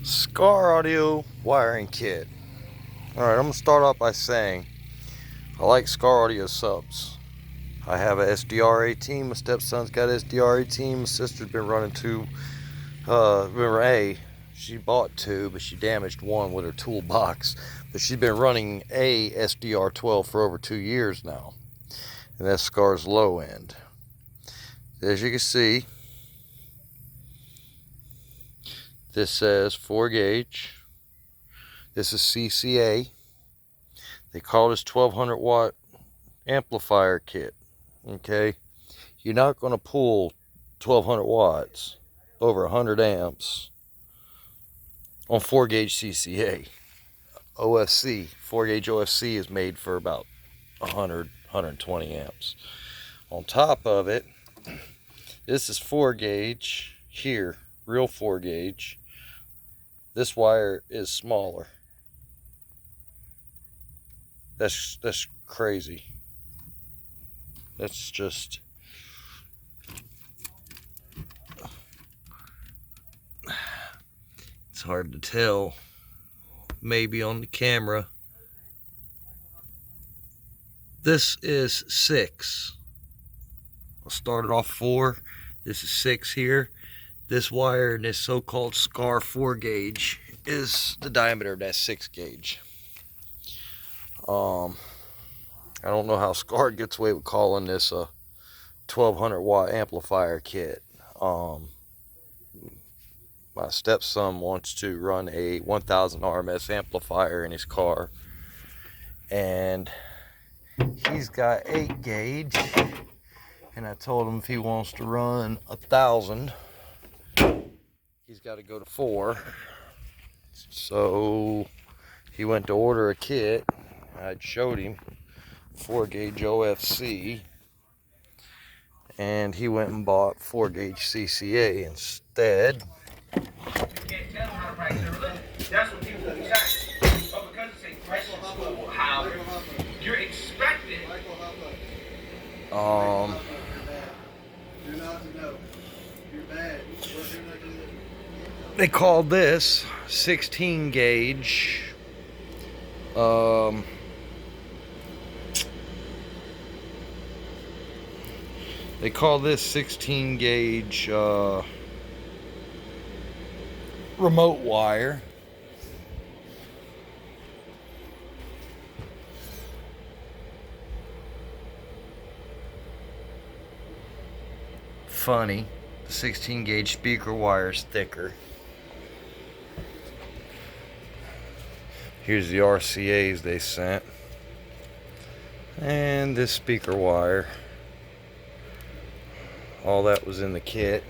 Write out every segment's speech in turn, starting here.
Skar audio wiring kit. Alright, I'm going to start off by saying I like Skar audio subs. I have a SDR18. My stepson's got SDR18. My sister's been running two. She bought two, but she damaged one with her toolbox. But she's been running a SDR12 for over 2 years now. And that's Skar's low end. As you can see, this says 4 gauge. This is CCA. They call this 1200 watt amplifier kit. Okay, you're not going to pull 1200 watts over 100 amps on 4 gauge CCA. OFC, 4 gauge OFC is made for about 120 amps. On top of it, this is 4 gauge here, real 4 gauge. This wire is smaller. That's crazy. That's just, it's hard to tell maybe on the camera. This is 6. I started off 4. This is 6 here. This wire in this so-called Skar 4 gauge is the diameter of that 6 gauge. I don't know how Skar gets away with calling this a 1200 watt amplifier kit. My stepson wants to run a 1000 RMS amplifier in his car, and he's got 8 gauge, and I told him if he wants to run 1000, he's got to go to 4. So he went to order a kit. I showed him 4 gauge OFC, and he went and bought 4 gauge CCA instead. That's what people say. But because it's a Christian school, how you're expected. They called this 16 gauge. They call this 16 gauge remote wire. Funny, the 16 gauge speaker wire is thicker. Here's the RCAs they sent, and this speaker wire. All that was in the kit,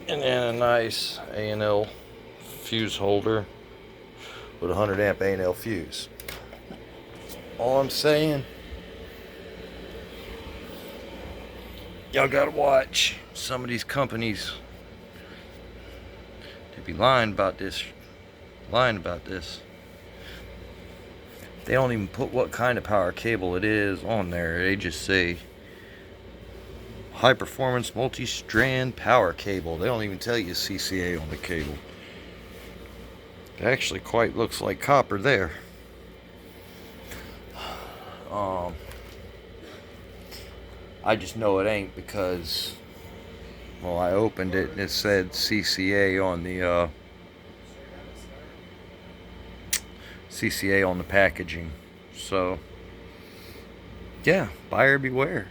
and then a nice A&L fuse holder with a 100 amp A&L fuse. All I'm saying, y'all gotta watch some of these companies. They be lying about this. They don't even put what kind of power cable it is on there. They just say high performance multi-strand power cable. They don't even tell you CCA on the cable. It actually quite looks like copper there. I just know it ain't because, well, I opened it and it said CCA on the packaging. So yeah, buyer beware.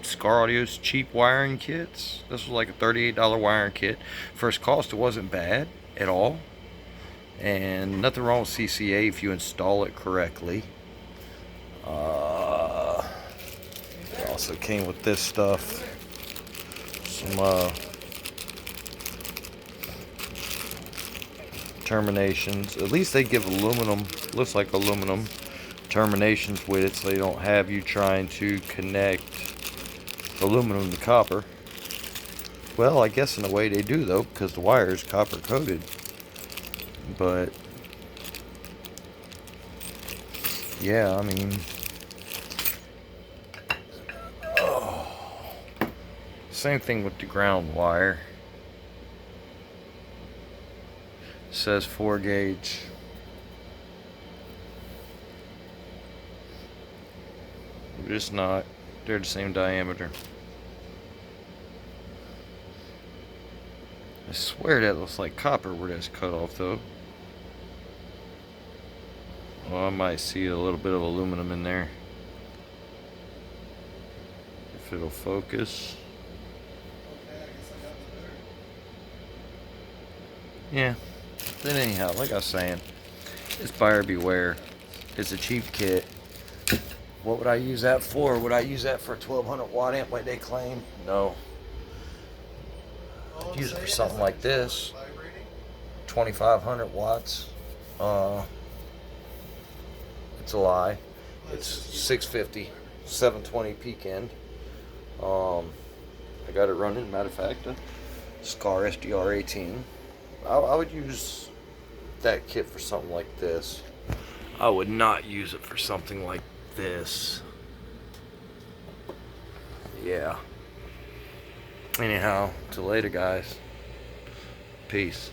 Skar Audio's cheap wiring kits. This was like a $38 wiring kit. First cost, it wasn't bad at all, and nothing wrong with CCA if you install it correctly. It also came with this stuff, some terminations. At least they give aluminum, looks like aluminum terminations with it, so they don't have you trying to connect aluminum to copper. Well, I guess in a way they do though, because the wire is copper coated. But yeah, I mean, same thing with the ground wire. It says 4 gauge. But it's not. They're the same diameter. I swear that looks like copper where that's cut off though. Well, I might see a little bit of aluminum in there. If it'll focus. Yeah. Then anyhow, like I was saying, it's buyer beware. It's a cheap kit. What would I use that for? Would I use that for a 1200 watt amp like they claim? No. I'd use it for something like this. 2500 watts. It's a lie. It's 650, 720 peak end. I got it running, matter of fact, a skar SDR18. I would use that kit for something like this. I would not use it for something like this. Yeah. Anyhow, till later, guys. Peace.